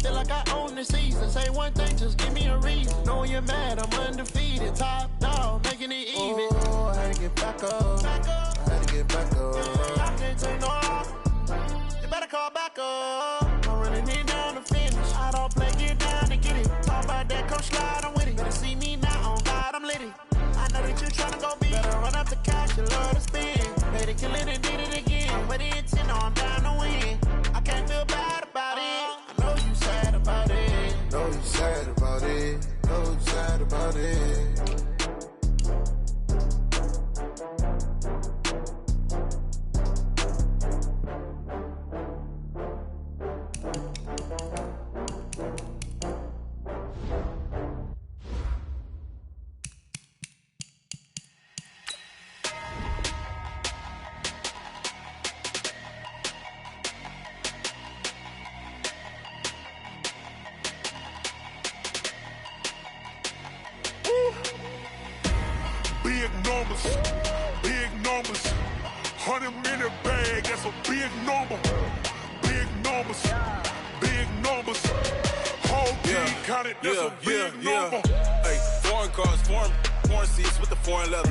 feel like I own the season. Say one thing, just give me a reason. Knowing you're mad, I'm undefeated. Top dog, making it even. Oh, I had to get back up. I had to get back up. I can't take no off. You better call back up. I'm running it down to finish. I don't play, get down to get it. Talk about that, come slide, I'm with it. Better see me now, on God, I'm litty. I know that you tryna go big. Better run up the cash, you love to spend. Made it, kill it, and did it again. But it's in, I'm down to win. I can't feel bad about it. I know you sad about it. Know you sad about it. Know you sad about it. Big numbers, 100-minute bag, that's a big number. Big numbers, whole team counted, that's a big number. Hey, foreign cars, foreign seats with the foreign leather.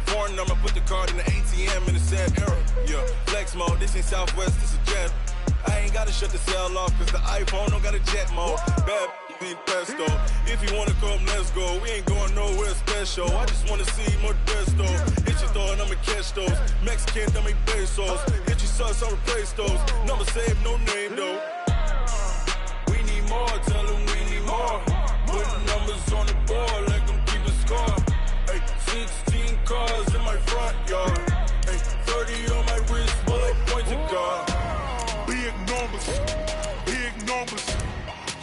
Foreign number, put the card in the ATM in the sad era. Yeah, flex mode, this ain't Southwest, this a jet. I ain't gotta shut the cell off, cause the iPhone don't got a jet mode. Bad ain't pesto. If you wanna come, let's go. We ain't going nowhere special. I just wanna see more pesto. Hit your thought, I'ma catch those. Mexican, dummy pesos. Hit your sus, I'll replace those. Number saved, no name though. We need more, tell them we need more. Putting numbers on the board like I'm keeping score. Hey, 16 cars in my front yard. Hey, 30 on my wrist, while I point to God. Big numbers,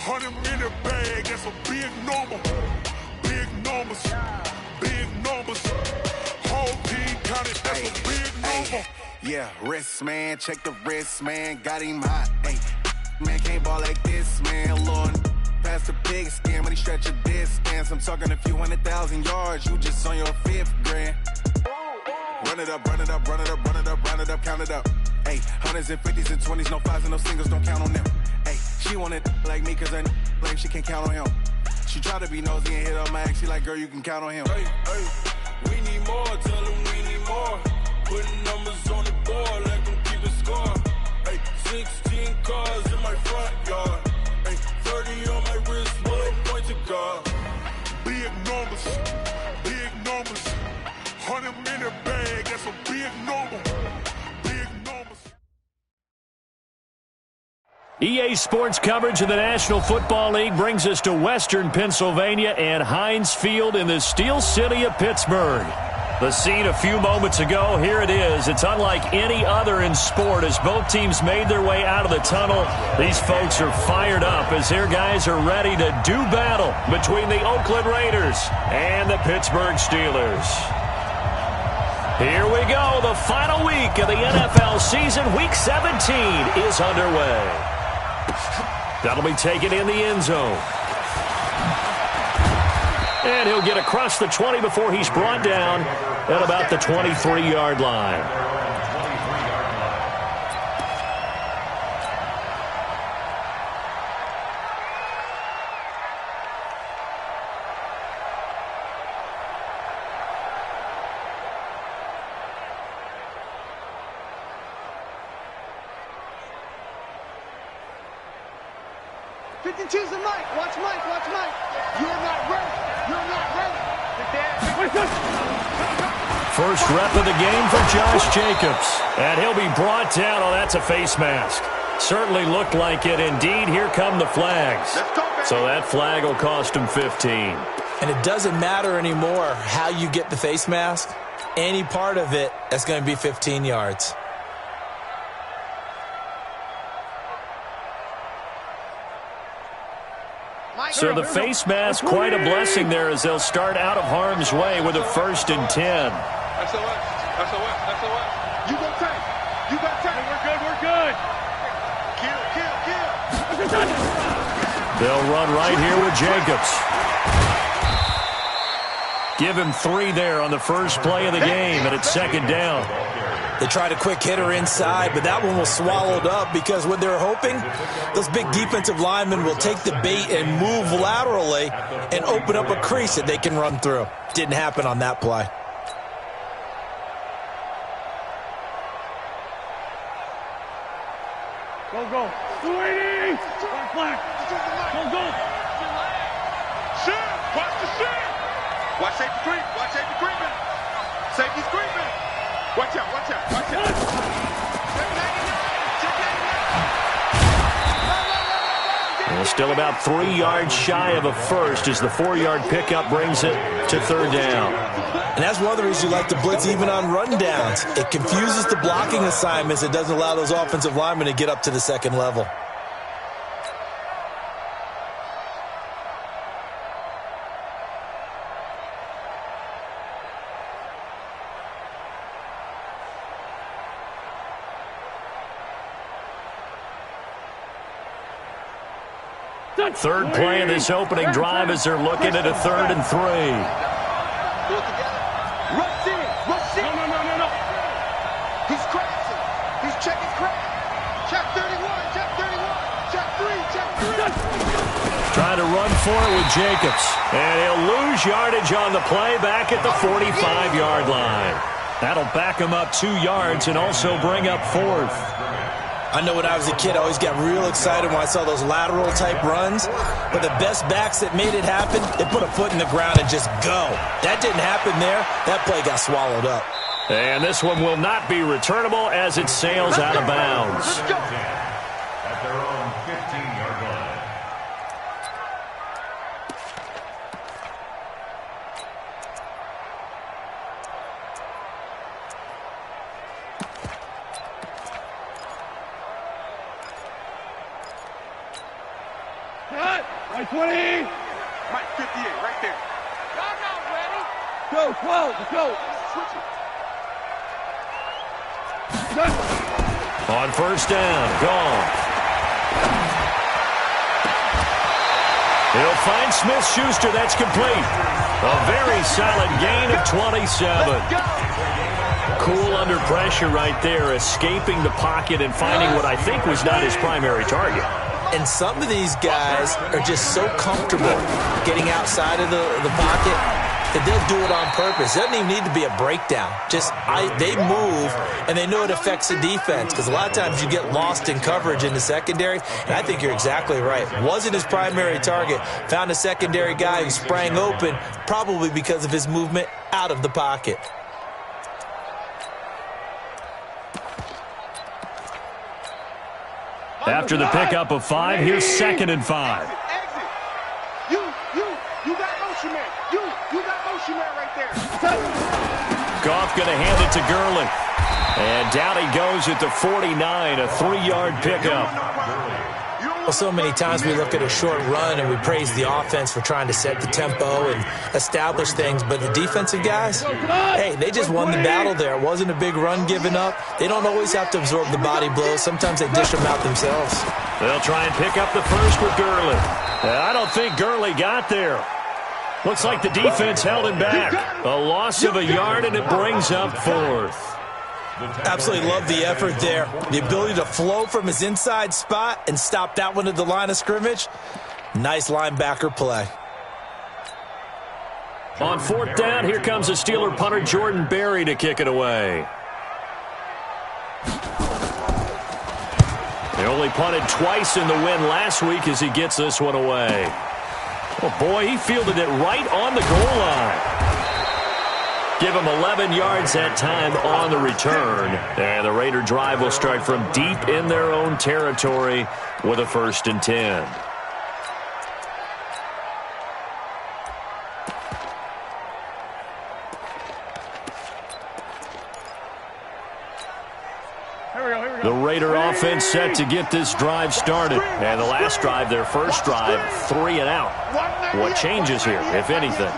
100-minute bag, that's a big number. Big numbers, whole team counted, that's a big number. Yeah, wrist man, check the wrist man, got him hot. Ay, man can't ball like this, man. Lord, past the pig skin, but he stretch a distance. I'm talking a few 100,000 yards, you just on your 5th grand. Run it up, count it up. Ay, 100s and 50s and 20s, no 5s and no singles, don't count on them. Ay, she want it like me, cause I like she can't count on him. She try to be nosy and hit up my ex, she like, girl, you can count on him. Hey, we need more, tell them we need more. Putting numbers on the board like I'm keeping score. Hey, 16 cars in my front yard. Hey, 30 on my wrist, while I point to God. Big numbers, 100-minute bag, that's a big number. EA Sports coverage of the National Football League brings us to Western Pennsylvania and Heinz Field in the Steel City of Pittsburgh. The scene a few moments ago, here it is. It's unlike any other in sport as both teams made their way out of the tunnel. These folks are fired up as their guys are ready to do battle between the Oakland Raiders and the Pittsburgh Steelers. Here we go. The final week of the NFL season. Week 17 is underway. That'll be taken in the end zone. And he'll get across the 20 before he's brought down at about the 23-yard line. Choose the Mike. Watch Mike. You're not ready. First rep of the game for Josh Jacobs. And he'll be brought down. Oh, that's a face mask. Certainly looked like it. Indeed, here come the flags. So that flag will cost him 15. And it doesn't matter anymore how you get the face mask. Any part of it, that's going to be 15 yards. So the face mask, quite a blessing there as they'll start out of harm's way with a 1st and 10. SOS. You got time. We're good. Kill. They'll run right here with Jacobs. Give him 3 there on the first play of the game, and it's 2nd down. They tried a quick hitter inside, but that one was swallowed up because what they were hoping, those big defensive linemen will take the bait and move laterally and open up a crease that they can run through. Didn't happen on that play. Go, go. 280! Flag. Go, go. Shit! Watch the shit! Watch safety creep! Watch safety creeping! Safety's creeping! Watch out, watch out, watch out! Well, still about 3 yards shy of a first as the 4-yard pickup brings it to third down. And that's one of the reasons you like to blitz even on rundowns. It confuses the blocking assignments. It doesn't allow those offensive linemen to get up to the second level. Third play of this opening drive as they're looking at a 3rd and 3. Rush in. No. He's crashing. He's checking crash. Check 31. Check 31. Check 3. Trying to run for it with Jacobs. And he'll lose yardage on the play back at the 45-yard line. That'll back him up 2 yards and also bring up 4th. I know when I was a kid, I always got real excited when I saw those lateral-type runs. But the best backs that made it happen, they put a foot in the ground and just go. That didn't happen there. That play got swallowed up. And this one will not be returnable as it sails out of bounds. At their own 15-yard line. Mike 20. Mike 58, right there. Y'all not ready. Go, 12. Let's go. Switch it. On first down, gone. He'll find Smith-Schuster. That's complete. A very solid gain of 27. Cool under pressure right there, escaping the pocket and finding what I think was not his primary target. And some of these guys are just so comfortable getting outside of the pocket that they'll do it on purpose. It doesn't even need to be a breakdown. They move, and they know it affects the defense because a lot of times you get lost in coverage in the secondary, and I think you're exactly right. Wasn't his primary target. Found a secondary guy who sprang open, probably because of his movement out of the pocket. After the pickup of 5, here's 2nd and 5. Exit. You got motion man. You got motion man right there. Goff going to hand it to Gurley. And down he goes at the 49, a 3-yard pickup. Well, so many times we look at a short run and we praise the offense for trying to set the tempo and establish things, but the defensive guys, hey, they just won the battle there. It wasn't a big run given up. They don't always have to absorb the body blows. Sometimes they dish them out themselves. They'll try and pick up the first with Gurley. I don't think Gurley got there. Looks like the defense held him back. A loss of a yard, and it brings up 4th. Absolutely love the effort there. The ability to flow from his inside spot and stop that one at the line of scrimmage. Nice linebacker play. On 4th down, here comes the Steeler punter Jordan Berry to kick it away. They only punted twice in the win last week as he gets this one away. Oh, boy, he fielded it right on the goal line. Give him 11 yards that time on the return. And the Raider drive will start from deep in their own territory with a 1st and 10. The Raider offense set to get this drive started. And the last drive, their first drive, 3 and out. What changes here, if anything?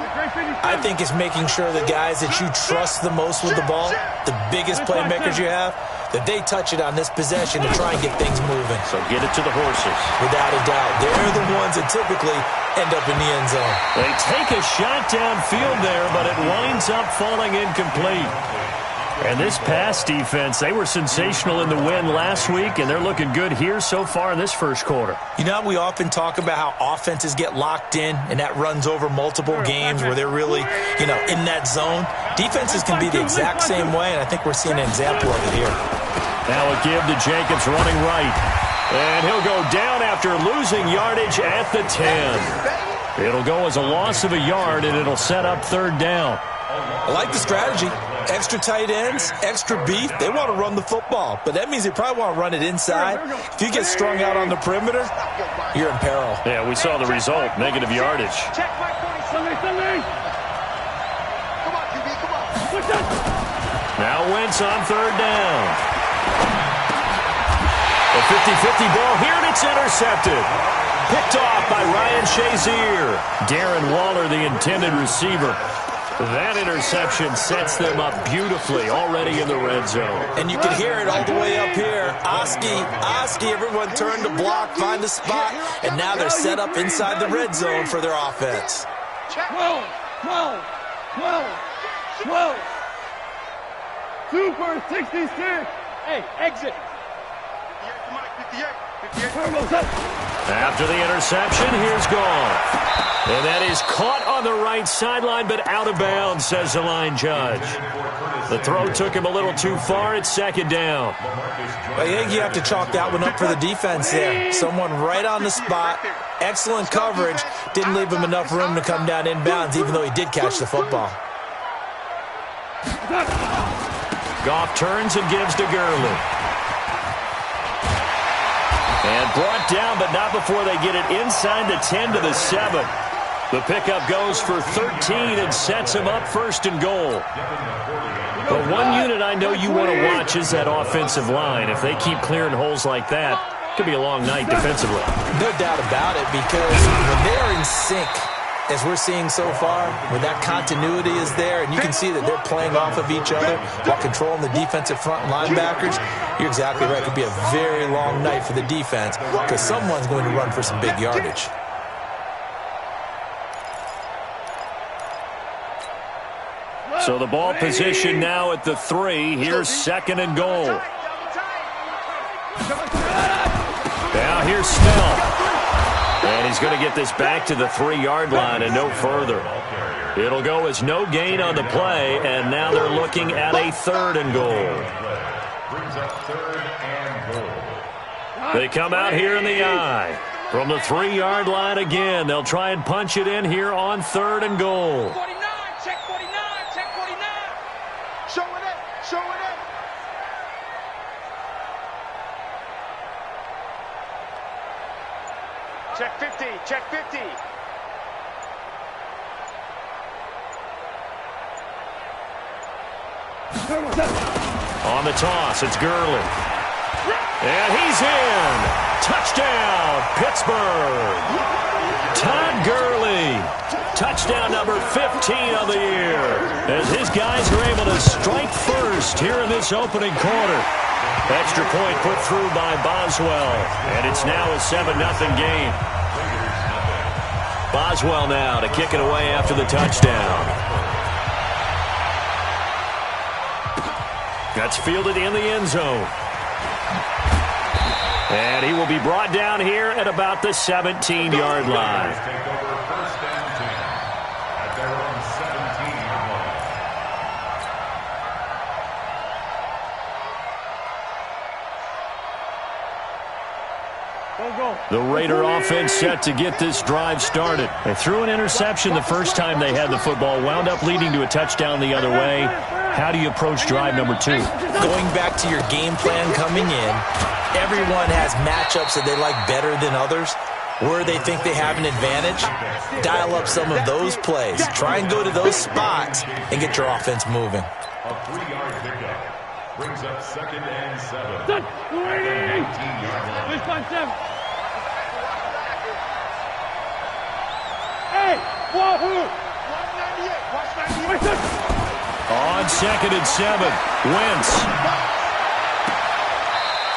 I think it's making sure the guys that you trust the most with the ball, the biggest playmakers you have, that they touch it on this possession to try and get things moving. So get it to the horses. Without a doubt. They're the ones that typically end up in the end zone. They take a shot downfield there, but it winds up falling incomplete. And this pass defense, they were sensational in the win last week, and they're looking good here so far in this first quarter. You know, we often talk about how offenses get locked in, and that runs over multiple games where they're really, in that zone. Defenses can be the exact same way, and I think we're seeing an example of it here. Now a give to Jacobs running right. And he'll go down after losing yardage at the 10. It'll go as a loss of a yard, and it'll set up third down. I like the strategy. Extra tight ends, extra beef. They want to run the football, but that means they probably want to run it inside. If you get strung out on the perimeter, you're in peril. Yeah, we saw the result, negative yardage. Now Wentz on third down. A 50-50 ball here, and it's intercepted. Picked off by Ryan Shazier. Darren Waller, the intended receiver. That interception sets them up beautifully already in the red zone. And you can hear it all the way up here. Oski, everyone turned to block, find a spot, and now they're set up inside the red zone for their offense. 12. 2 for 66. Hey, exit. After the interception, here's Goff. And that is caught on the right sideline, but out of bounds, says the line judge. The throw took him a little too far. It's second down. I think you have to chalk that one up for the defense there. Someone right on the spot. Excellent coverage. Didn't leave him enough room to come down inbounds, even though he did catch the football. Goff turns and gives to Gurley. And brought down, but not before they get it inside the 10 to the 7. The pickup goes for 13 and sets him up first and goal. But one unit I know you want to watch is that offensive line. If they keep clearing holes like that, it could be a long night defensively. No doubt about it, because when they're in sync, as we're seeing so far, when that continuity is there, and you can see that they're playing off of each other while controlling the defensive front linebackers, you're exactly right. It could be a very long night for the defense because someone's going to run for some big yardage. So the ball position now at the 3. Here's second and goal. Now here's Snell. And he's going to get this back to the 3-yard line and no further. It'll go as no gain on the play, and now they're looking at a third and goal. They come out here in the eye. From the 3-yard line again, they'll try and punch it in here on third and goal. 49, check 49, check 49. Show it up, show it up. Check 50, check 50. On the toss, it's Gurley. And he's in. Touchdown, Pittsburgh. Todd Gurley. Touchdown number 15 of the year. As his guys are able to strike first here in this opening quarter. Extra point put through by Boswell. And it's now a 7-0 game. Boswell now to kick it away after the touchdown. That's fielded in the end zone. And he will be brought down here at about the 17-yard line. The Raider offense set to get this drive started. They threw an interception the first time they had the football, wound up leading to a touchdown the other way. How do you approach drive number 2? Going back to your game plan coming in, everyone has matchups that they like better than others. Where they think they have an advantage, dial up some of those plays. Try and go to those spots and get your offense moving. A 3-yard pickup brings up 2nd and 7. 19-yard line. Hey, wahoo! 198, watch 98. On 2nd and 7, Wentz.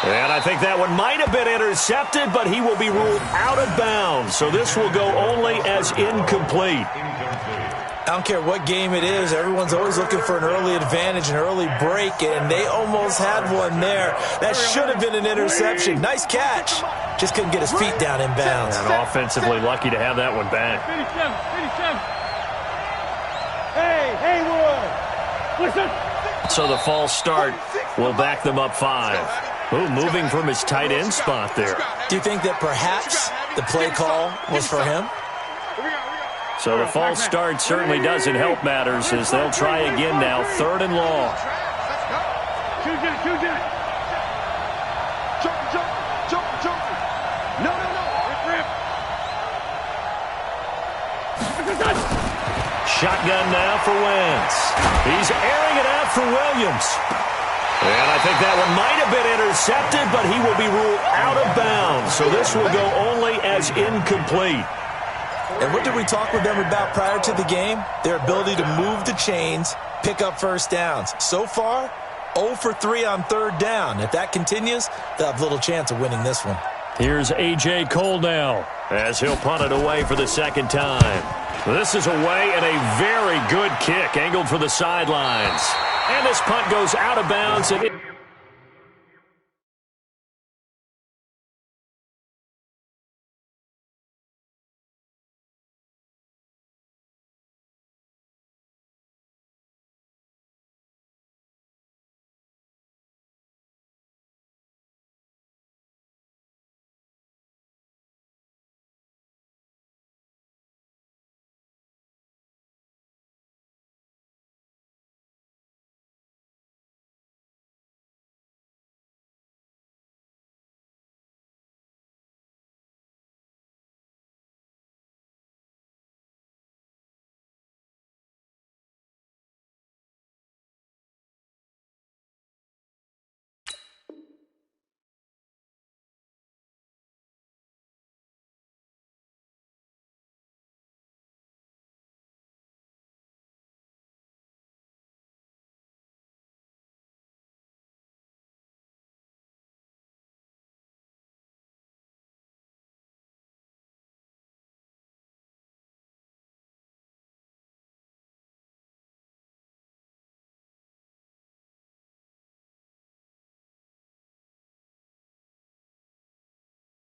And I think that one might have been intercepted, but he will be ruled out of bounds. So this will go only as incomplete. I don't care what game it is. Everyone's always looking for an early advantage, an early break, and they almost had one there. That should have been an interception. Nice catch. Just couldn't get his feet down in bounds. And offensively lucky to have that one back. Hey, Haywood! Listen! So the false start will back them up 5. Ooh, moving from his tight end spot there. Do you think that perhaps the play call was for him? So the false start certainly doesn't help matters as they'll try again now, 3rd and long. Shotgun now for Wentz. He's airing it out for Williams. And I think that one might have been intercepted, but he will be ruled out of bounds. So this will go only as incomplete. And what did we talk with them about prior to the game? Their ability to move the chains, pick up first downs. So far, 0 for 3 on 3rd down. If that continues, they'll have little chance of winning this one. Here's A.J. Cole now as he'll punt it away for the 2nd time. This is away and a very good kick angled for the sidelines. And this punt goes out of bounds. And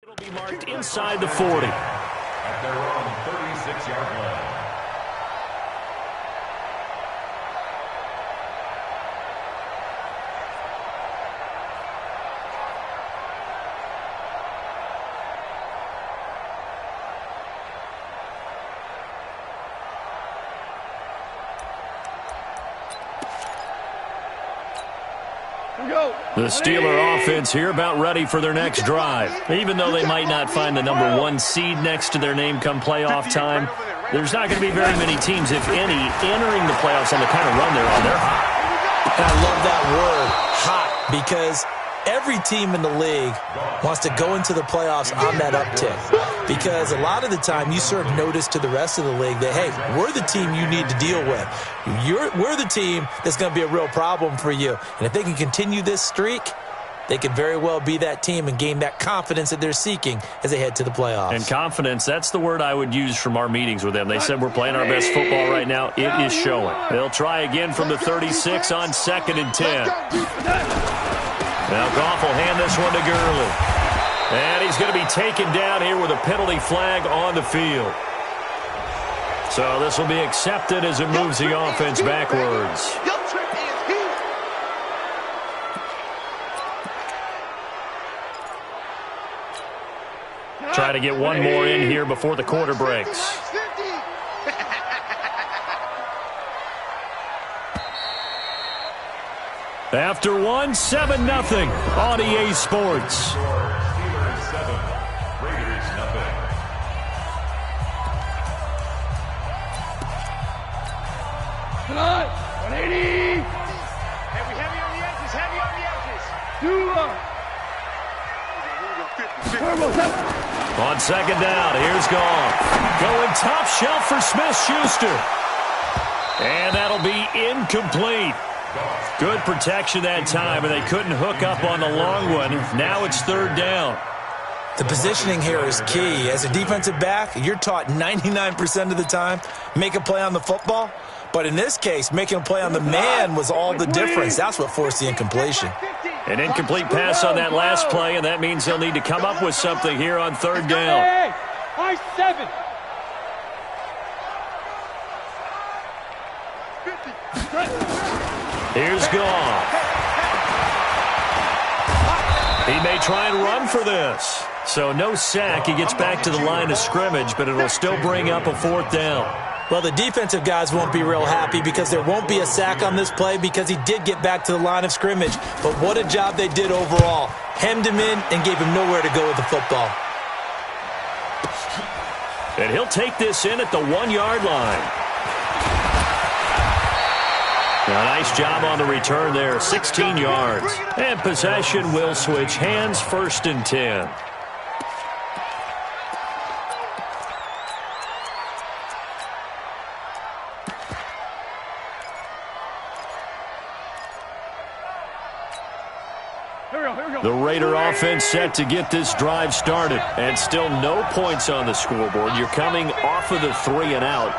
it'll be marked inside the 40. At their own 36-yard line. The Steeler offense here about ready for their next drive. Even though they might not find the number 1 seed next to their name come playoff time, there's not going to be very many teams, if any, entering the playoffs on the kind of run they're on. They're hot. And I love that word, hot, because every team in the league wants to go into the playoffs on that uptick. Because a lot of the time you serve notice to the rest of the league that, hey, we're the team you need to deal with. We're the team that's going to be a real problem for you. And if they can continue this streak, they could very well be that team and gain that confidence that they're seeking as they head to the playoffs. And confidence, that's the word I would use from our meetings with them. They said we're playing our best football right now. It is showing. They'll try again from the 36 on 2nd and 10. Now Goff will hand this one to Gurley. And he's going to be taken down here with a penalty flag on the field. So this will be accepted as it moves the offense backwards. Try to get one more in here before the quarter breaks. After 1, 7-0 on EA Sports. Steelers 7, Raiders 0. Tonight, 180. Heavy on the edges, heavy on the edges. On 2nd down, here's Goff. Going top shelf for Smith-Schuster. And that'll be incomplete. Good protection that time, and they couldn't hook up on the long one. Now it's 3rd down. The positioning here is key. As a defensive back, you're taught 99% of the time, make a play on the football. But in this case, making a play on the man was all the difference. That's what forced the incompletion. An incomplete pass on that last play, and that means they'll need to come up with something here on third down. Hey, I-7. Here's Goff. He may try and run for this. So no sack. He gets back to the line of scrimmage, but it'll still bring up a fourth down. Well, the defensive guys won't be real happy because there won't be a sack on this play because he did get back to the line of scrimmage. But what a job they did overall. Hemmed him in and gave him nowhere to go with the football. And he'll take this in at the 1-yard line. A nice job on the return there, 16 yards. And possession will switch hands, 1st and 10. The Raider offense set to get this drive started. And still no points on the scoreboard. You're coming off of the 3 and out.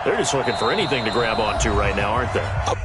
They're just looking for anything to grab onto right now, aren't they?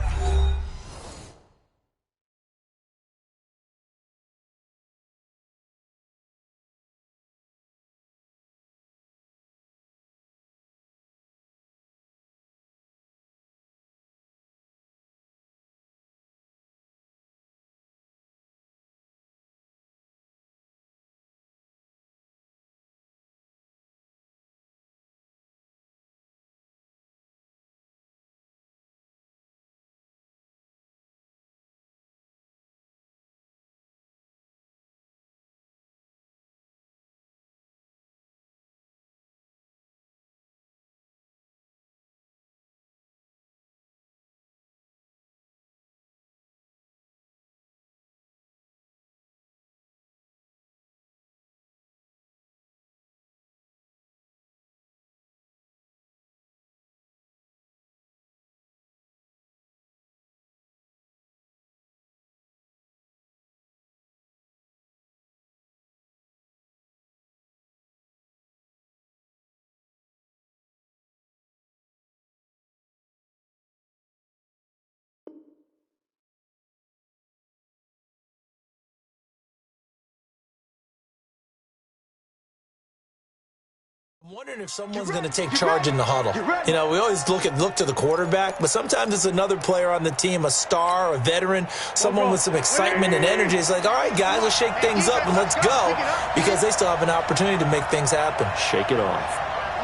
I'm wondering if someone's going to take charge in the huddle. You know, we always look to the quarterback, but sometimes it's another player on the team, a star, a veteran, someone with some excitement and energy. It's like, all right, guys, let's shake things up and let's go, because they still have an opportunity to make things happen. Shake it off.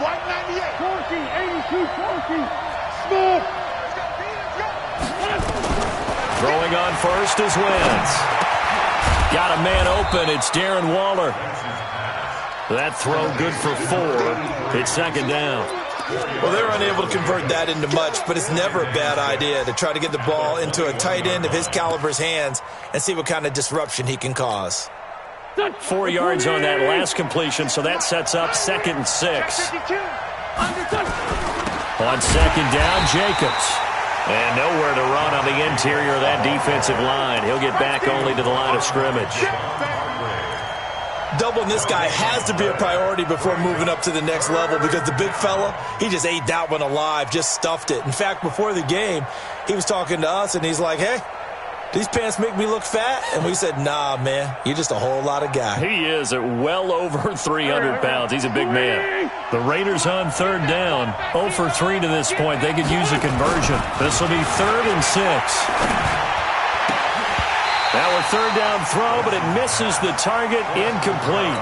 198, 82, 14, Smith. Throwing on first is Wentz. Got a man open. It's Darren Waller. That throw good for 4. It's 2nd down. Well, they were unable to convert that into much, but it's never a bad idea to try to get the ball into a tight end of his caliber's hands and see what kind of disruption he can cause. 4 yards on that last completion, so that sets up 2nd and 6. On 2nd down, Jacobs. And nowhere to run on the interior of that defensive line. He'll get back only to the line of scrimmage. Doubling this guy has to be a priority before moving up to the next level, because the big fella, he just ate that one alive, just stuffed it. In fact, before the game, he was talking to us, and he's like, hey, these pants make me look fat? And we said, nah, man, you're just a whole lot of guy. He is at well over 300 pounds. He's a big man. The Raiders on 3rd down. 0 for 3 to this point. They could use a conversion. This will be 3rd and 6. Now a 3rd down throw, but it misses the target, incomplete.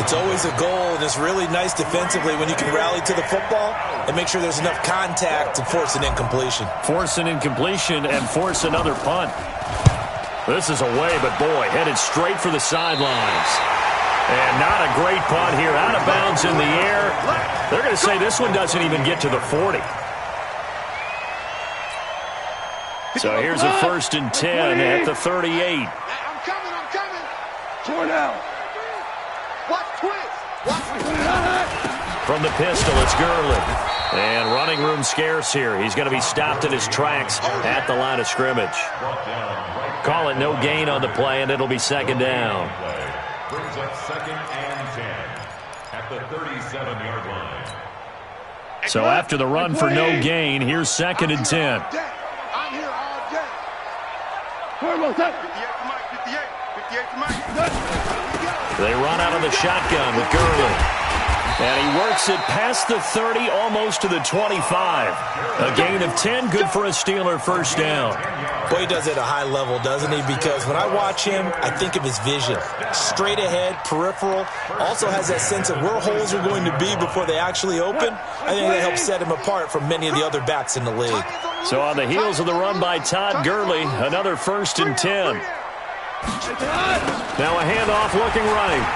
It's always a goal, and it's really nice defensively when you can rally to the football and make sure there's enough contact to force an incompletion. Force an incompletion and force another punt. This is away, but boy, headed straight for the sidelines. And not a great punt here. Out of bounds in the air. They're going to say this one doesn't even get to the 40. So here's a 1st and 10 at the 38. I'm coming. Torn out. Watch twist. From the pistol, it's Gurley. And running room scarce here. He's going to be stopped in his tracks at the line of scrimmage. Call it no gain on the play, and it'll be 2nd down. brings up 2nd and 10 at the 37-yard line. So after the run for no gain, here's 2nd and 10. I'm here all day. 58 for Mike. They run out of the shotgun with Gurley. And he works it past the 30, almost to the 25. A gain of 10, good for a Steeler first down. Boy, he does it at a high level, doesn't he? Because when I watch him, I think of his vision. Straight ahead, peripheral. Also has that sense of where holes are going to be before they actually open. I think that helps set him apart from many of the other backs in the league. So on the heels of the run by Todd Gurley, another 1st and 10. Now a handoff looking right.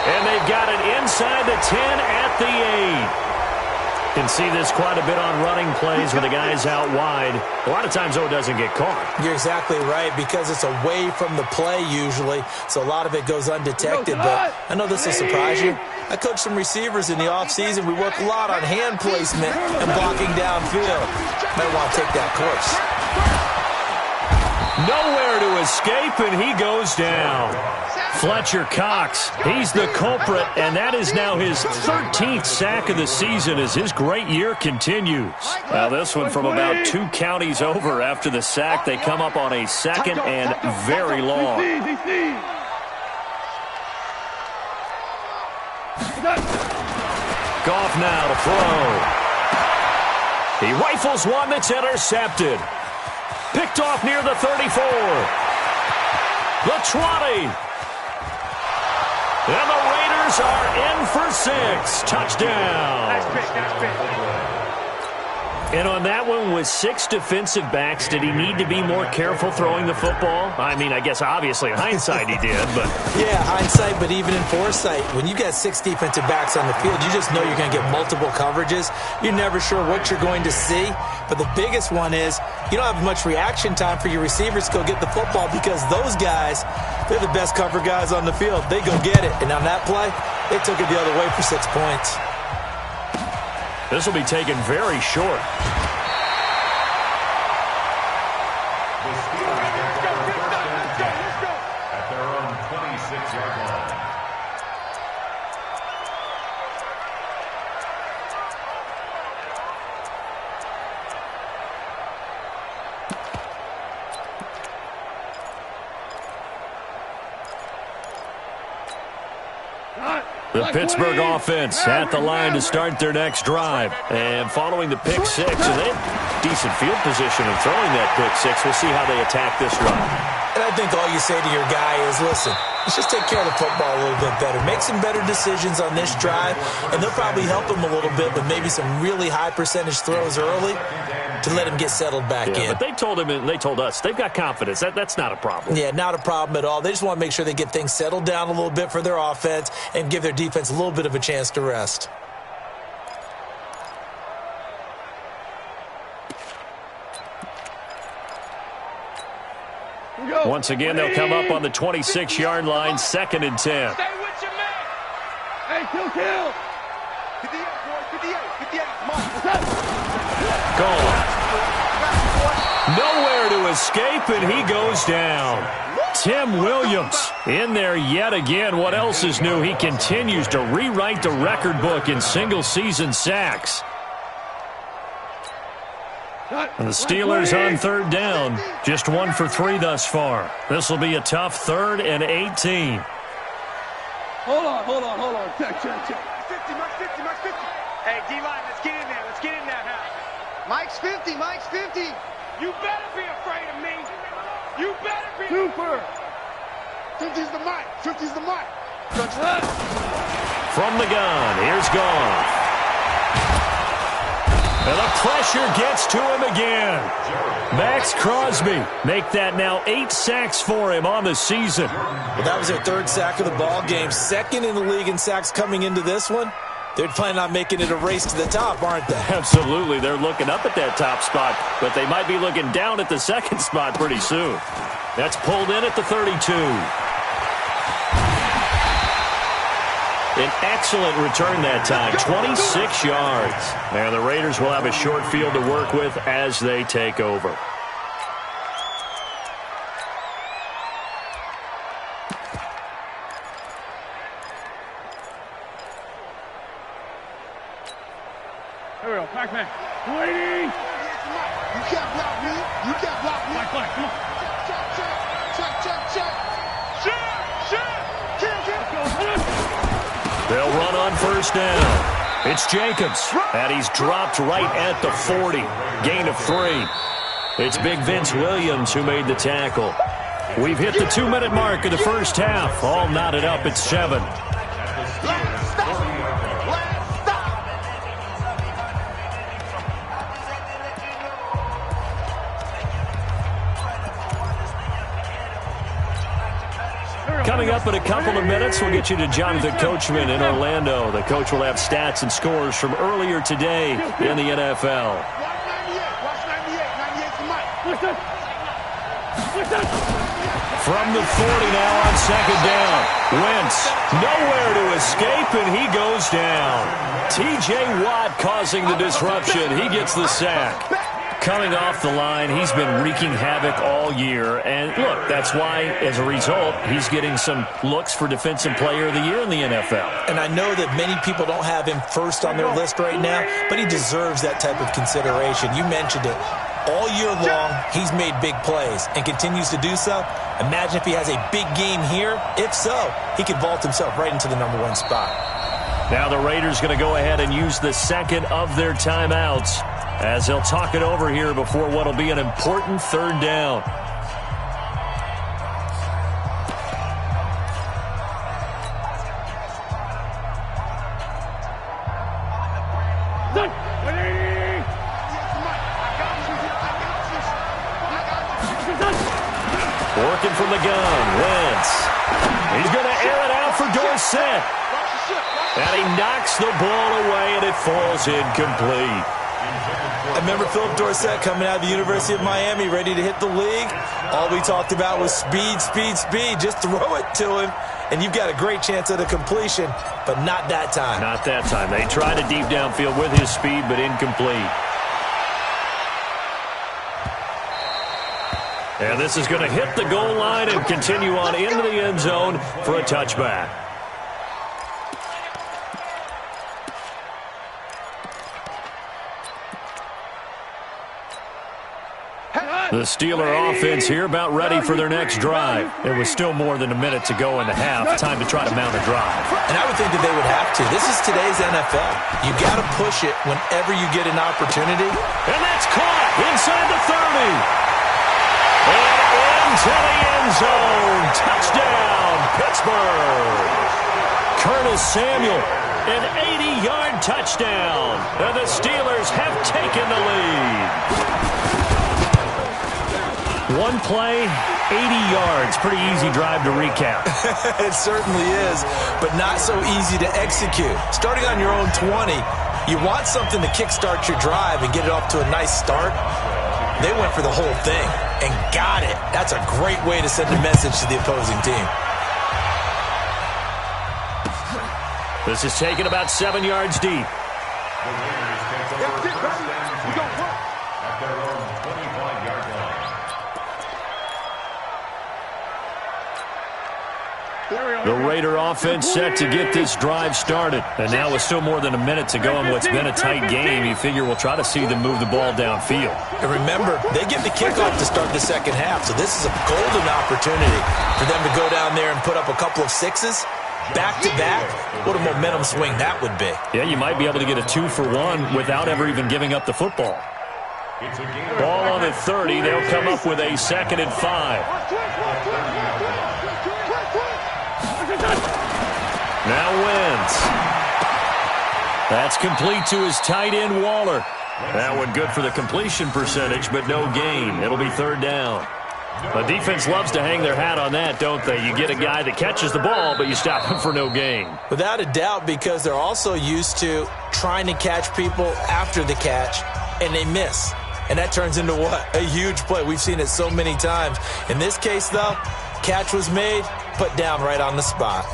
And they've got it inside the 10 at the 8. Can see this quite a bit on running plays when the guy's out wide. A lot of times, though, it doesn't get caught. You're exactly right, because it's away from the play usually, so a lot of it goes undetected. But I know this will surprise you. I coached some receivers in the offseason. We work a lot on hand placement and blocking downfield. Might want to take that course. Nowhere to escape, and he goes down. Fletcher Cox, he's the culprit, and that is now his 13th sack of the season as his great year continues. Now this one from about 2 counties over after the sack. They come up on a 2nd and very long. Goff now to throw. He rifles one that's intercepted. Picked off near the 34. The 20. And the Raiders are in for 6. Touchdown. Nice pick. And on that one, with 6 defensive backs, did he need to be more careful throwing the football? I mean, I guess obviously in hindsight he did, but... Yeah, hindsight, but even in foresight, when you got 6 defensive backs on the field, you just know you're going to get multiple coverages. You're never sure what you're going to see. But the biggest one is you don't have much reaction time for your receivers to go get the football, because those guys, they're the best cover guys on the field. They go get it. And on that play, they took it the other way for 6 points. This will be taken very short. The Steelers get their 1st and 10 at their own 26-yard line. The Pittsburgh offense at the line to start their next drive. And following the pick 6, and they have decent field position in throwing that pick 6. We'll see how they attack this run. And I think all you say to your guy is, listen, let's just take care of the football a little bit better. Make some better decisions on this drive, and they'll probably help him a little bit with maybe some really high percentage throws early to let him get settled back in. But they told him, and they told us, they've got confidence. That's not a problem. Yeah, not a problem at all. They just want to make sure they get things settled down a little bit for their offense and give their defense a little bit of a chance to rest. Once again, they'll come up on the 26-yard line, 2nd and 10. Stay with your man. Hey, kill. 58, boy. 58. Gone. Nowhere to escape, and he goes down. Tim Williams in there yet again. What else is new? He continues to rewrite the record book in single-season sacks. And the Steelers on 3rd down. Just 1 for 3 thus far. This will be a tough 3rd and 18. Hold on. Check. 50. Hey, D-line, let's get in there. Mike's 50. You better be afraid of me. You better be. Super. 50's the Mike. From the gun, here's Goff. And the pressure gets to him again. Max Crosby make that now 8 sacks for him on the season. Well, that was their 3rd sack of the ball game. 2nd in the league in sacks coming into this one. They're planning on making it a race to the top, aren't they? Absolutely. They're looking up at that top spot, but they might be looking down at the 2nd spot pretty soon. That's pulled in at the 32. An excellent return that time, 26 yards. And the Raiders will have a short field to work with as they take over. Here we go. Back man. Waiting. You can't block me. You can't block me. Back, come on. Check. They'll run on first down. It's Jacobs, and he's dropped right at the 40. Gain of 3. It's Big Vince Williams who made the tackle. We've hit the 2-minute mark of the first half. All knotted up at 7. Coming up in a couple of minutes, we'll get you to Jonathan Coachman in Orlando. The coach will have stats and scores from earlier today in the NFL. From the 40 now on second down. Wentz nowhere to escape, and he goes down. T.J. Watt causing the disruption. He gets the sack. Coming off the line, he's been wreaking havoc all year. And, look, that's why, as a result, he's getting some looks for Defensive Player of the Year in the NFL. And I know that many people don't have him first on their list right now, but he deserves that type of consideration. You mentioned it. All year long, he's made big plays and continues to do so. Imagine if he has a big game here. If so, he could vault himself right into the number 1 spot. Now the Raiders going to go ahead and use the second of their timeouts as they'll talk it over here before what will be an important third down. Working from the gun, Wentz. He's going to air it out for Dorsett. And he knocks the ball away, and it falls incomplete. I remember Philip Dorsett coming out of the University of Miami, ready to hit the league. All we talked about was speed, speed, speed. Just throw it to him, and you've got a great chance at a completion, but not that time. Not that time. They tried a deep downfield with his speed, but incomplete. And this is going to hit the goal line and continue on into the end zone for a touchback. The Steeler offense here about ready for their next drive. There was still more than a minute to go in the half. Time to try to mount a drive. And I would think that they would have to. This is today's NFL. You got to push it whenever you get an opportunity. And that's caught inside the 30. And into the end zone. Touchdown, Pittsburgh. Curtis Samuel, an 80-yard touchdown. And the Steelers have taken the lead. One play, 80 yards. Pretty easy drive to recap. It certainly is, but not so easy to execute. Starting on your own 20, you want something to kickstart your drive and get it off to a nice start. They went for the whole thing and got it. That's a great way to send a message to the opposing team. This is taken about 7 yards deep. The Raider offense set to get this drive started. And now with still more than a minute to go in what's been a tight game, you figure we'll try to see them move the ball downfield. And remember, they get the kickoff to start the second half, so this is a golden opportunity for them to go down there and put up a couple of sixes back-to-back. What a momentum swing that would be. Yeah, you might be able to get a 2-for-1 without ever even giving up the football. Ball on the 30. They'll come up with a 2nd and 5. Now Wentz. That's complete to his tight end, Waller. That one good for the completion percentage, but no gain. It'll be third down. The defense loves to hang their hat on that, don't they? You get a guy that catches the ball, but you stop him for no gain. Without a doubt, because they're also used to trying to catch people after the catch, and they miss. And that turns into what? A huge play. We've seen it so many times. In this case, though, catch was made, put down right on the spot.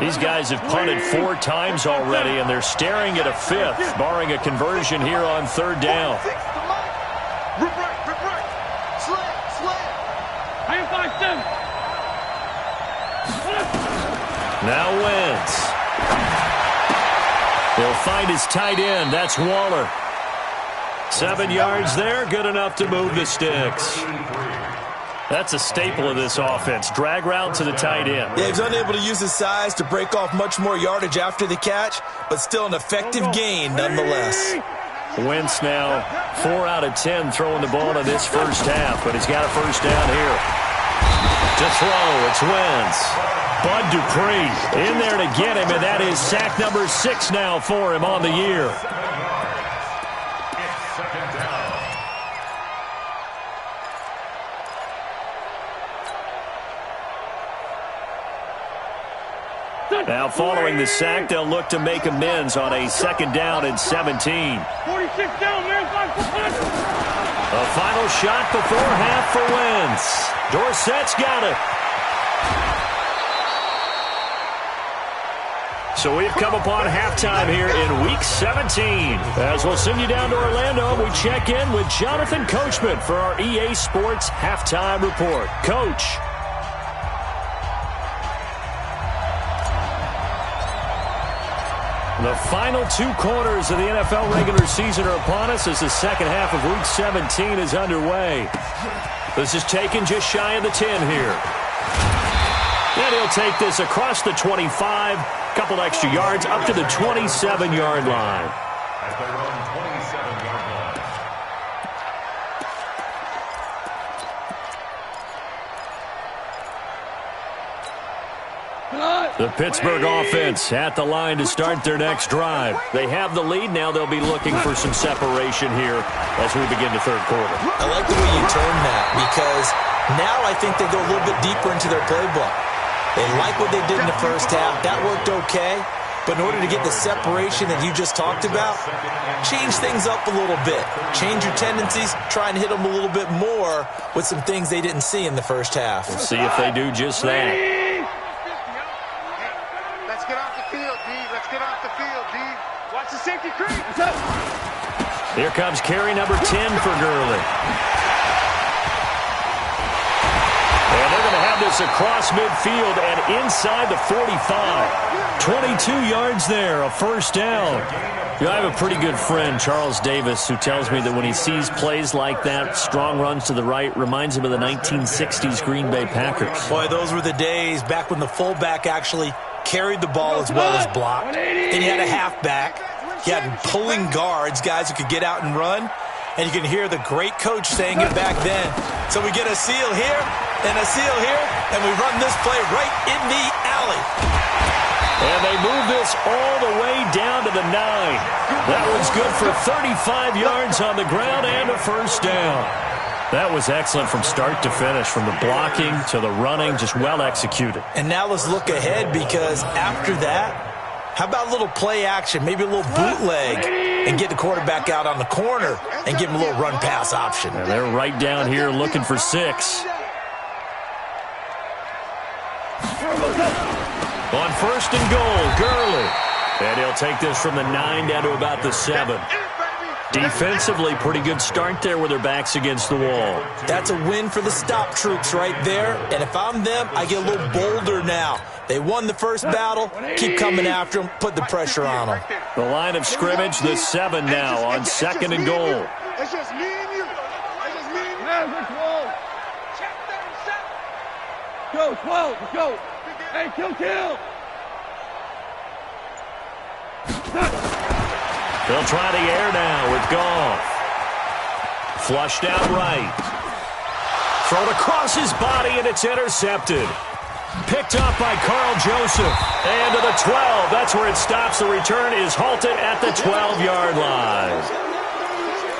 These guys have punted 4 times already, and they're staring at a 5th, barring a conversion here on third down. Now Wentz. He'll find his tight end. That's Waller. 7 yards there. Good enough to move the sticks. That's a staple of this offense. Drag route to the tight end. Yeah, he's unable to use his size to break off much more yardage after the catch, but still an effective gain nonetheless. Wentz now 4 out of 10 throwing the ball in this first half, but he's got a first down here. To throw, it's Wentz. Bud Dupree in there to get him, and that is sack number 6 now for him on the year. Now following the sack, they'll look to make amends on a 2nd down and 17. 46 down, man. A final shot before half for Wentz. Dorsett's got it. So we've come upon halftime here in Week 17. As we'll send you down to Orlando, we check in with Jonathan Coachman for our EA Sports Halftime Report. Coach. The final 2 quarters of the NFL regular season are upon us as the second half of Week 17 is underway. This is taken just shy of the 10 here. And he'll take this across the 25, couple extra yards, up to the 27-yard line. At their own 27-yard line. The Pittsburgh offense at the line to start their next drive. They have the lead. Now they'll be looking for some separation here as we begin the third quarter. I like the way you term that because now I think they go a little bit deeper into their playbook. They like what they did in the first half. That worked okay. But in order to get the separation that you just talked about, change things up a little bit. Change your tendencies. Try and hit them a little bit more with some things they didn't see in the first half. We'll see if they do just that. Let's get off the field, D. Let's get off the field, D. Watch the safety creep. Here comes carry number 10 for Gurley. And they're going to have this across midfield and inside the 45. 22 yards there, a first down. You know, I have a pretty good friend, Charles Davis, who tells me that when he sees plays like that, strong runs to the right, reminds him of the 1960s Green Bay Packers. Boy, those were the days back when the fullback actually carried the ball as well as blocked. Then you had a halfback. You had pulling guards, guys who could get out and run. And you can hear the great coach saying it back then. So we get a seal here and a seal here, and we run this play right in the alley. And they move this all the way down to the 9. That one's good for 35 yards on the ground and a first down. That was excellent from start to finish, from the blocking to the running, just well executed. And now let's look ahead because after that, how about a little play action, maybe a little bootleg, and get the quarterback out on the corner and give him a little run-pass option. And they're right down here looking for 6. On first and goal, Gurley. And he'll take this from the 9 down to about the 7. Defensively, pretty good start there with their backs against the wall. That's a win for the stop troops right there. And if I'm them, I get a little bolder now. They won the first battle. Keep coming after them. Put the pressure on them. The line of scrimmage, the 7 now on second and goal. It's just me and you. It's just me and you. Check 37. Go, 12. Let's go. Hey, kill. They'll try the air now with Goff. Flushed out right. Thrown across his body, and it's intercepted. Picked up by Carl Joseph. And to the 12. That's where it stops. The return is halted at the 12-yard line.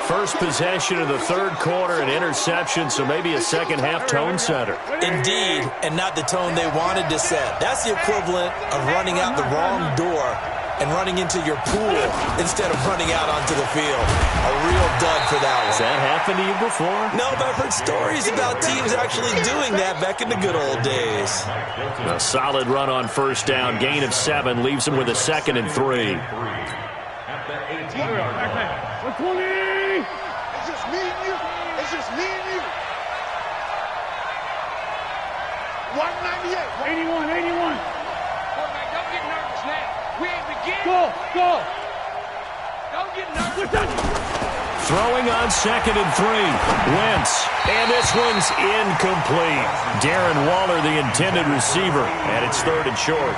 First possession of the third quarter, an interception, so maybe a second-half tone setter. Indeed, and not the tone they wanted to set. That's the equivalent of running out the wrong door and running into your pool instead of running out onto the field. A real dud for that one. Has that happened to you before? No, but I've heard stories about teams actually doing that back in the good old days. A solid run on first down. Gain of 7 leaves him with a 2nd and 3. At the 18-yard line. 20. It's just me and you. It's just me and you. Go. Don't get nervous. Throwing on 2nd and 3. Wentz. And this one's incomplete. Darren Waller, the intended receiver. And it's 3rd and short.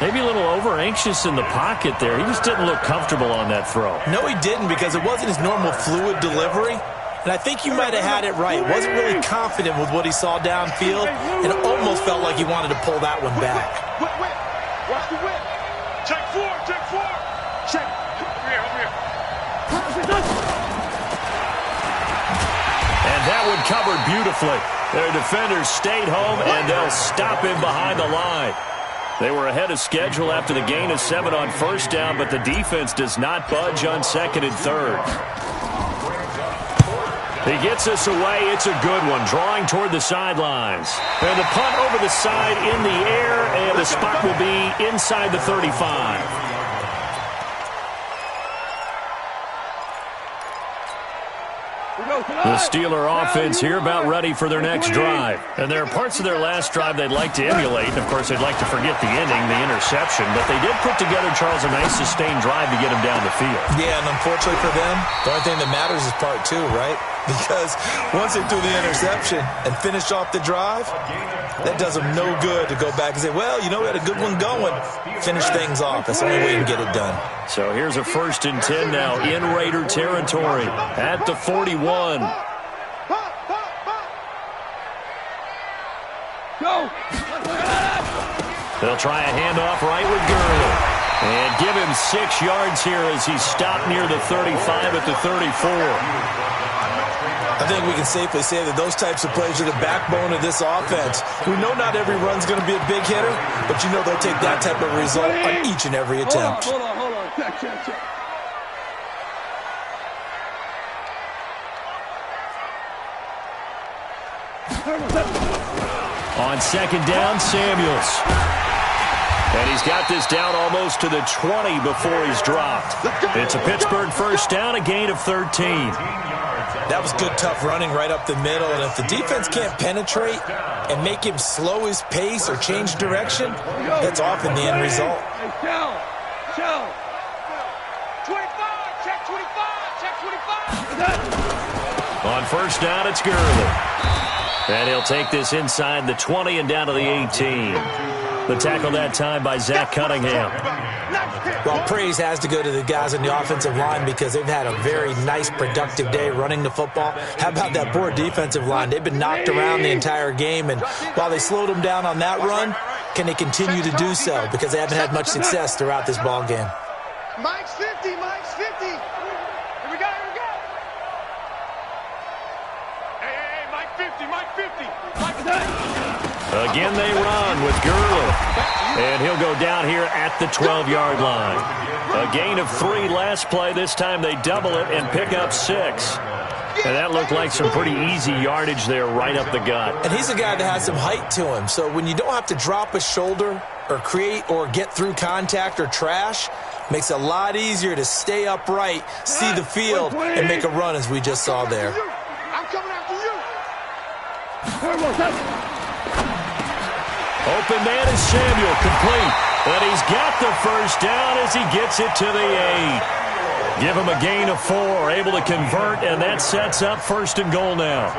Maybe a little over-anxious in the pocket there. He just didn't look comfortable on that throw. No, he didn't, because it wasn't his normal fluid delivery. And I think you might have had it right. Wasn't really confident with what he saw downfield, and it almost felt like he wanted to pull that one back. Whip. Watch the whip. Check 4. Check. Over here. And that one covered beautifully. Their defenders stayed home, and they'll stop him behind the line. They were ahead of schedule after the gain of 7 on 1st down, but the defense does not budge on 2nd and 3rd. He gets us away. It's a good one, drawing toward the sidelines. And the punt over the side in the air, and the spot will be inside the 35. The Steeler offense here about ready for their next drive. And there are parts of their last drive they'd like to emulate. And, of course, they'd like to forget the ending, the interception. But they did put together, Charles, a nice sustained drive to get him down the field. Yeah, and unfortunately for them, the only thing that matters is part 2, right? Because once they threw the interception and finished off the drive, that does them no good to go back and say, well, you know, we had a good one going. Finish things off. That's the only way you can get it done. So here's a 1st and 10 now in Raider territory at the 41. Go. They'll try a handoff right with Gurley. And give him 6 yards here as he's stopped near the 35 at the 34. I think we can safely say that those types of plays are the backbone of this offense. We know not every run's going to be a big hitter, but you know they'll take that type of result on each and every attempt. Hold on. Check. On 2nd down, Samuels. And he's got this down almost to the 20 before he's dropped. It's a Pittsburgh 1st down, a gain of 13. That was good, tough running right up the middle. And if the defense can't penetrate and make him slow his pace or change direction, that's often the end result. Show. 25. Check 25. On 1st down, it's Gurley. And he'll take this inside the 20 and down to the 18. The tackle that time by Zach Cunningham. Well, praise has to go to the guys on the offensive line because they've had a very nice, productive day running the football. How about that poor defensive line? They've been knocked around the entire game, and while they slowed them down on that run, can they continue to do so? Because they haven't had much success throughout this ball game. Mike's 50. Here we go. Hey, Mike 50. Again, they run with Gurley. And he'll go down here at the 12-yard line. A gain of 3 last play. This time they double it and pick up 6. And that looked like some pretty easy yardage there right up the gut. And he's a guy that has some height to him. So when you don't have to drop a shoulder or create or get through contact or trash, makes it a lot easier to stay upright, see the field, and make a run as we just saw there. I'm coming after you. Open man is Samuel, complete. And he's got the 1st down as he gets it to the 8. Give him a gain of 4, able to convert, and that sets up 1st and goal now.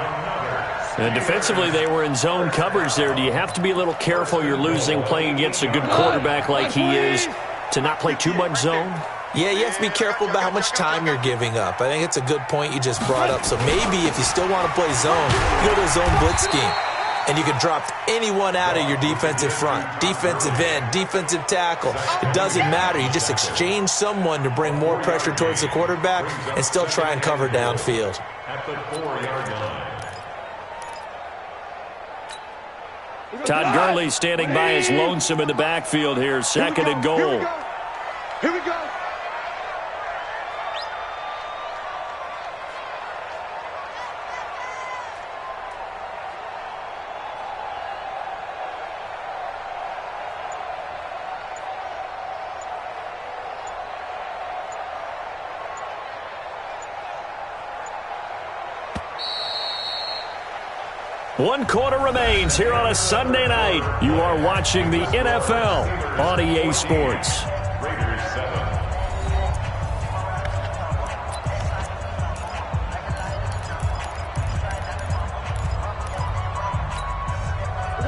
And defensively, they were in zone coverage there. Do you have to be a little careful you're losing playing against a good quarterback like he is to not play too much zone? Yeah, you have to be careful about how much time you're giving up. I think it's a good point you just brought up. So maybe if you still want to play zone, you go to a zone blitz scheme. And you can drop anyone out of your defensive front, defensive end, defensive tackle. It doesn't matter. You just exchange someone to bring more pressure towards the quarterback and still try and cover downfield. At the 4-yard line. Todd Gurley standing by his lonesome in the backfield here. 2nd and goal. Here we go. One quarter remains here on a Sunday night. You are watching the NFL on EA Sports.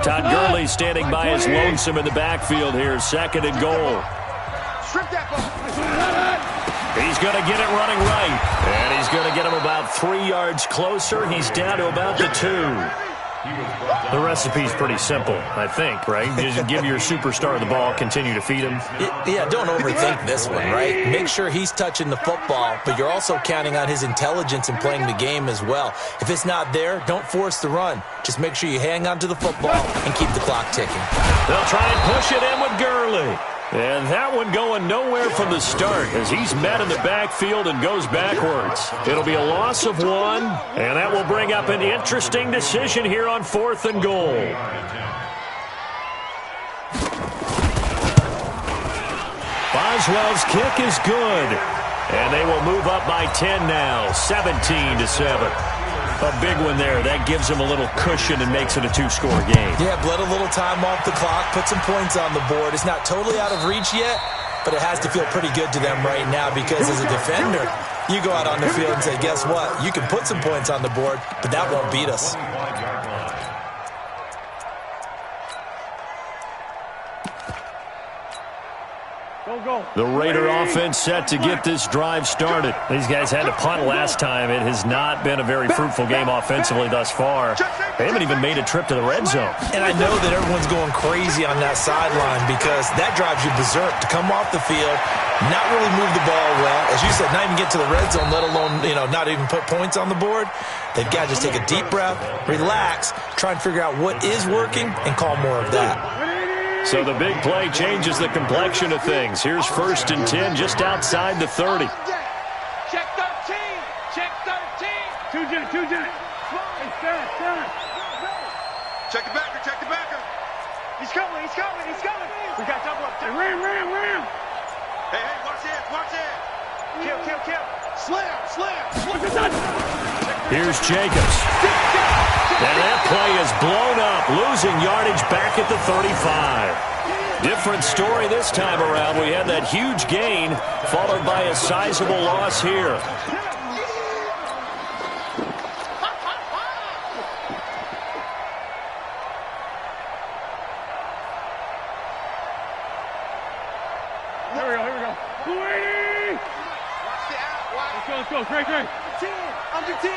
Todd Gurley standing by his lonesome in the backfield here. 2nd and goal. Strip that ball. He's going to get it running right. And he's going to get him about 3 yards closer. He's down to about the 2. The recipe's pretty simple, I think, right? Just give your superstar the ball, continue to feed him. Yeah, don't overthink this one, right? Make sure he's touching the football, but you're also counting on his intelligence in playing the game as well. If it's not there, don't force the run. Just make sure you hang on to the football and keep the clock ticking. They'll try and push it in with Gurley. And that one going nowhere from the start as he's met in the backfield and goes backwards. It'll be a loss of 1, and that will bring up an interesting decision here on 4th and goal. Boswell's kick is good, and they will move up by 10 now, 17-7. A big one there. That gives him a little cushion and makes it a 2-score game. Yeah, bled a little time off the clock, put some points on the board. It's not totally out of reach yet, but it has to feel pretty good to them right now because as a defender, you go out on the field and say, guess what? You can put some points on the board, but that won't beat us. The Raider offense set to get this drive started. These guys had to punt last time. It has not been a very fruitful game offensively thus far. They haven't even made a trip to the red zone. And I know that everyone's going crazy on that sideline because that drives you berserk to come off the field, not really move the ball well. As you said, not even get to the red zone, let alone, not even put points on the board. They've got to just take a deep breath, relax, try and figure out what is working, and call more of that. So the big play changes the complexion of things. Here's 1st and 10 just outside the 30. Check 13. Check 13. 2 Jet. Check the backer. He's coming. We got double up there. Ram. Hey, watch it. Kill. Slam. Here's Jacobs. And that play is blown up, losing yardage back at the 35. Different story this time around. We had that huge gain, followed by a sizable loss here. Here we go. 280! Watch the out. Let's go. Great. 10. Under 10.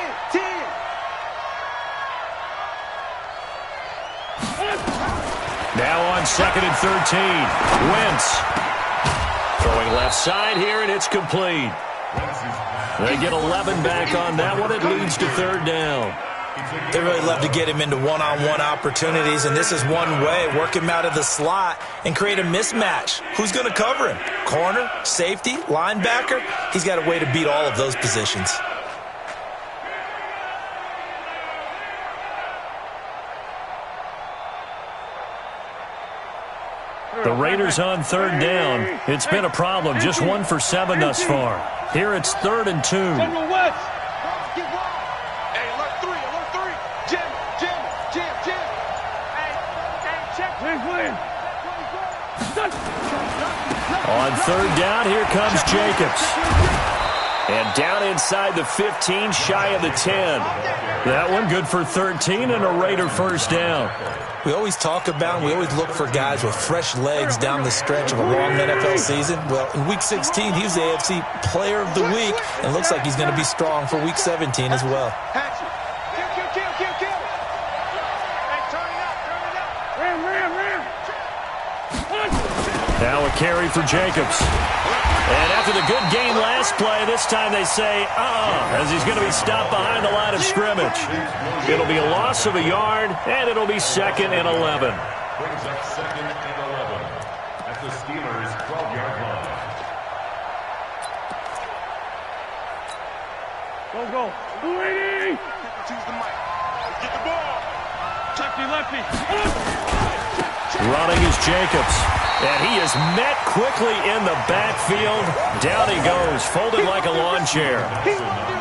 Now on 2nd and 13. Wentz. Throwing left side here, and it's complete. They get 11 back on that one. It leads to 3rd down. They really love to get him into one-on-one opportunities, and this is one way. Work him out of the slot and create a mismatch. Who's going to cover him? Corner, safety, linebacker? He's got a way to beat all of those positions. The Raiders on 3rd down. It's been a problem. Just 1 for 7 thus far. Here it's 3rd and 2. Hey, alert 3. Jim. Hey, check. On 3rd down, here comes Jacobs. And down inside the 15, shy of the 10. That one good for 13 and a Raider 1st down. We always talk about, we always look for guys with fresh legs down the stretch of a long NFL season. Well, in Week 16, he was the AFC Player of the Week, and looks like he's going to be strong for Week 17 as well. Kill. Hey, turn it up. Ram. Now a carry for Jacobs. And after the good game last play, this time they say, as he's going to be stopped behind the line of scrimmage. It'll be a loss of a yard, and it'll be 2nd and 11. Brings up 2nd and 11 at the Steelers' 12-yard line. Go. 280! Choose the mic. Get the ball. Lefty. Running is Jacobs. And he is met quickly in the backfield. Down he goes, folded like a lawn chair.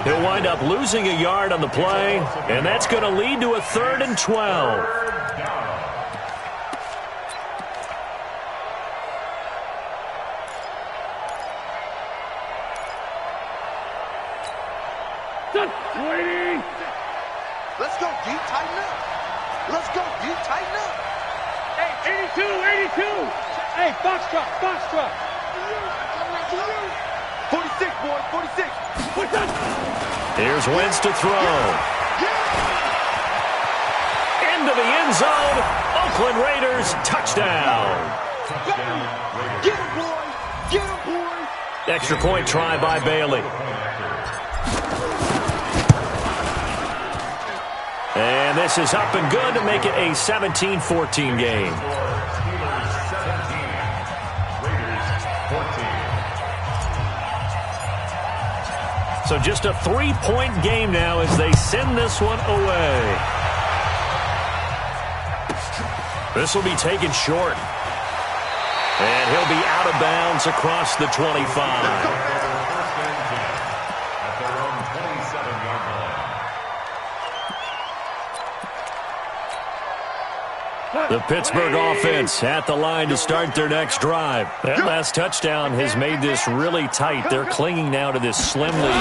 He'll wind up losing a yard on the play, and that's going to lead to a 3rd and 12. Let's go, D. Tighten up. 82. Hey, foxtrot. 46, boy, 46. Here's Wentz to throw. Into the end zone. Oakland Raiders touchdown. Get him, boy. Extra point try by Bailey. And this is up and good to make it a 17-14 game. So just a 3-point game now as they send this one away. This will be taken short. And he'll be out of bounds across the 25. The Pittsburgh offense at the line to start their next drive. That last touchdown has made this really tight. They're clinging now to this slimly,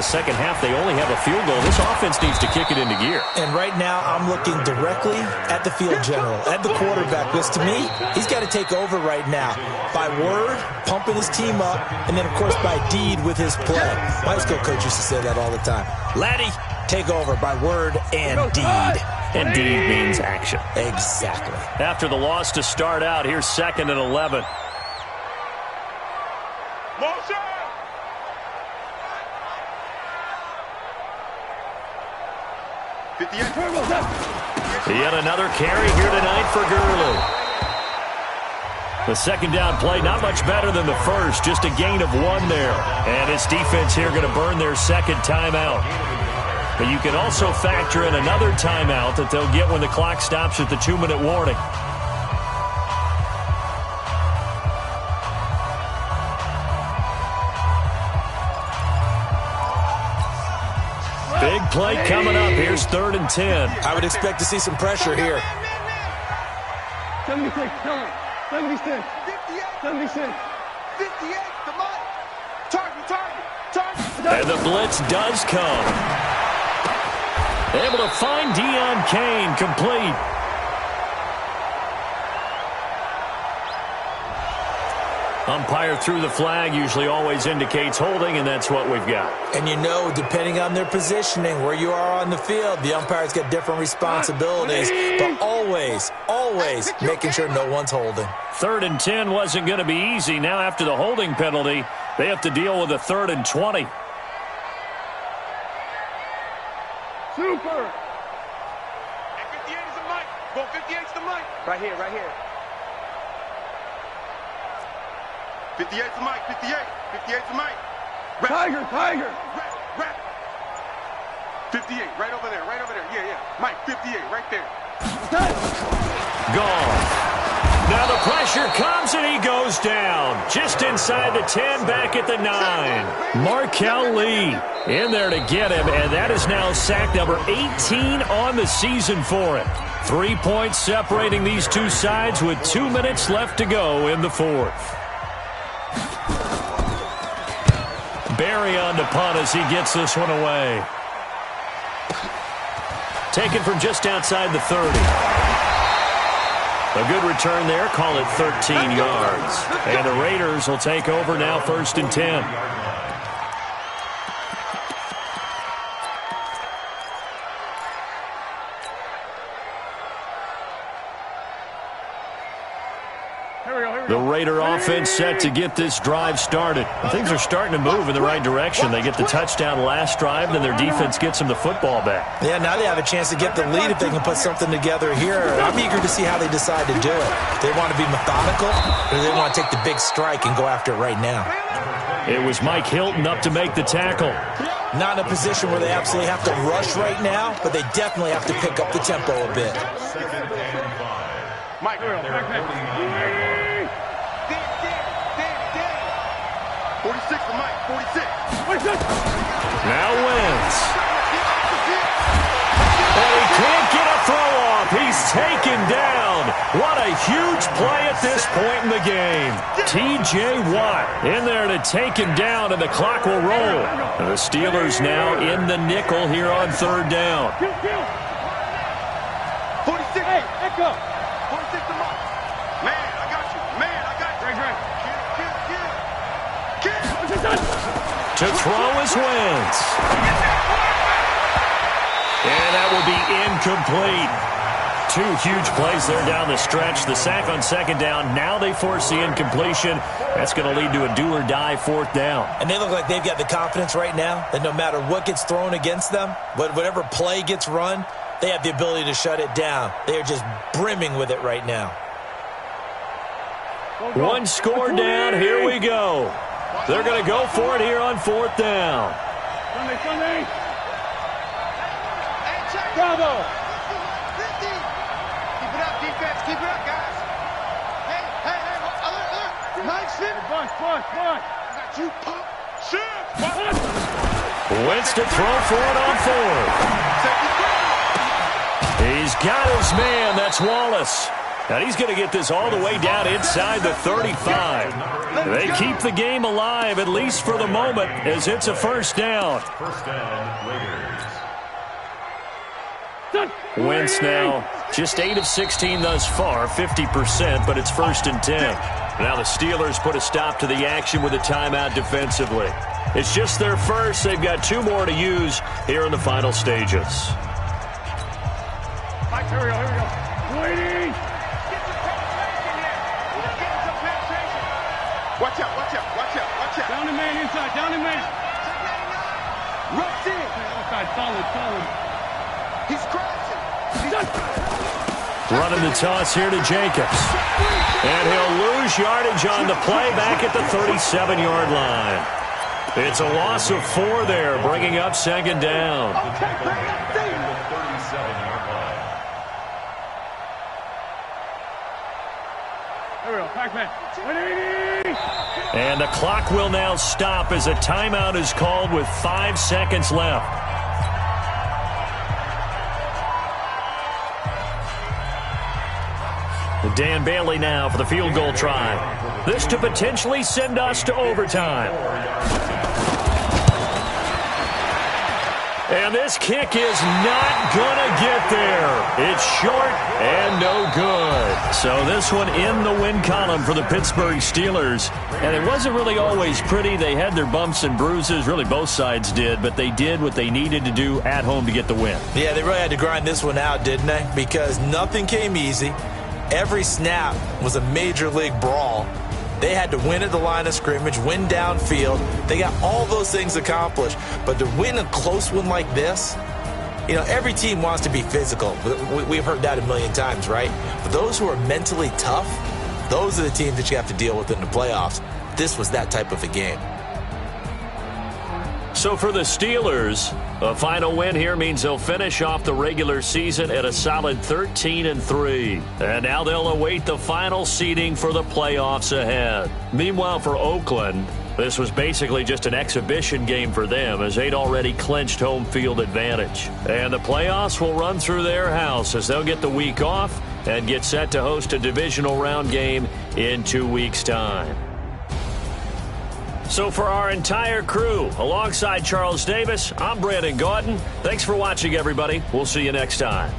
second half they only have a field goal. This offense needs to kick it into gear. And right now I'm looking directly at the field general, at the quarterback, because to me, he's got to take over right now. By word, pumping his team up, and then of course by deed with his play. My high school coach used to say that all the time. Laddie, take over by word and deed. And deed means action. Exactly. After the loss to start out, here's 2nd and 11. Motion! Yet another carry here tonight for Gurley. The second down play, not much better than the first, just a gain of 1 there. And his defense here going to burn their second timeout. But you can also factor in another timeout that they'll get when the clock stops at the 2-minute warning. Big play coming up. Here's 3rd and 10. I would expect to see some pressure here. 76, 76, 58, come on. Target. And the blitz does come. Able to find Deion Kane, complete. Umpire threw the flag, usually always indicates holding, and that's what we've got. And you know, depending on their positioning, where you are on the field, the umpires get different responsibilities, but always making sure no one's holding. 3rd and 10 wasn't going to be easy. Now after the holding penalty, they have to deal with a 3rd and 20. Super! And 58 is the mic. Go 58 is the mic. Right here. 58 is the mic. 58 is the mic. Rap. Tiger. Rap. 58, right over there. Yeah. Mike, 58, right there. Gone. Now the pressure comes and he goes down. Just inside the 10, back at the 9. Markel Lee in there to get him, and that is now sack number 18 on the season for him. 3 points separating these two sides with 2 minutes left to go in the 4th. Barry on to punt as he gets this one away. Taken from just outside the 30. A good return there, call it 13 yards. And the Raiders will take over now, 1st and 10. The Raider offense set to get this drive started. Things are starting to move in the right direction. They get the touchdown last drive, then their defense gets them the football back. Yeah, now they have a chance to get the lead if they can put something together here. I'm eager to see how they decide to do it. They want to be methodical, or they want to take the big strike and go after it right now. It was Mike Hilton up to make the tackle. Not in a position where they absolutely have to rush right now, but they definitely have to pick up the tempo a bit. Mike, 46 to Mike, 46. Now wins. And he can't get a throw off. He's taken down. What a huge play at this point in the game. T.J. Watt in there to take him down, and the clock will roll. And the Steelers now in the nickel here on 3rd down. 46. Hey, echo. 46 to Mike. Man, I got you. Man, I got you. Right. Kill. To throw is Wentz. And that will be incomplete. 2 huge plays there down the stretch. The sack on second down. Now they force the incompletion. That's going to lead to a do-or-die fourth down. And they look like they've got the confidence right now that no matter what gets thrown against them, whatever play gets run, they have the ability to shut it down. They are just brimming with it right now. One score down. Here we go. They're going to go for it here on fourth down. Sunday. Bravo. Keep it up, guys. Hey, alert. Mike's fit. Bunch. I got you, pop. Shit. Wentz to throw for it on fourth. He's got his man. That's Wallace. And he's going to get this all the way down inside the 35. They keep the game alive, at least for the moment, as it's a first down. First down, Raiders. Wentz now just 8 of 16 thus far, 50%, but it's 1st and 10. Now the Steelers put a stop to the action with a timeout defensively. It's just their first. They've got 2 more to use here in the final stages. Mike, here we go. Waiting. Get some penetration here. Get some penetration. Watch out. Down the man inside. Rush in. Outside, solid. He's crashing. Running the toss here to Jacobs. And he'll lose yardage on the play back at the 37-yard line. It's a loss of 4 there, bringing up second down. And the clock will now stop as a timeout is called with 5 seconds left. Dan Bailey now for the field goal try. This to potentially send us to overtime. And this kick is not going to get there. It's short and no good. So this one in the win column for the Pittsburgh Steelers. And it wasn't really always pretty. They had their bumps and bruises. Really, both sides did. But they did what they needed to do at home to get the win. Yeah, they really had to grind this one out, didn't they? Because nothing came easy. Every snap was a major league brawl. They had to win at the line of scrimmage, win downfield. They got all those things accomplished. But to win a close one like this, you know, every team wants to be physical. We've heard that a million times, right? But those who are mentally tough, those are the teams that you have to deal with in the playoffs. This was that type of a game. So for the Steelers, a final win here means they'll finish off the regular season at a solid 13-3. And now they'll await the final seeding for the playoffs ahead. Meanwhile, for Oakland, this was basically just an exhibition game for them as they'd already clinched home field advantage. And the playoffs will run through their house as they'll get the week off and get set to host a divisional round game in 2 weeks' time. So for our entire crew, alongside Charles Davis, I'm Brandon Gaudin. Thanks for watching, everybody. We'll see you next time.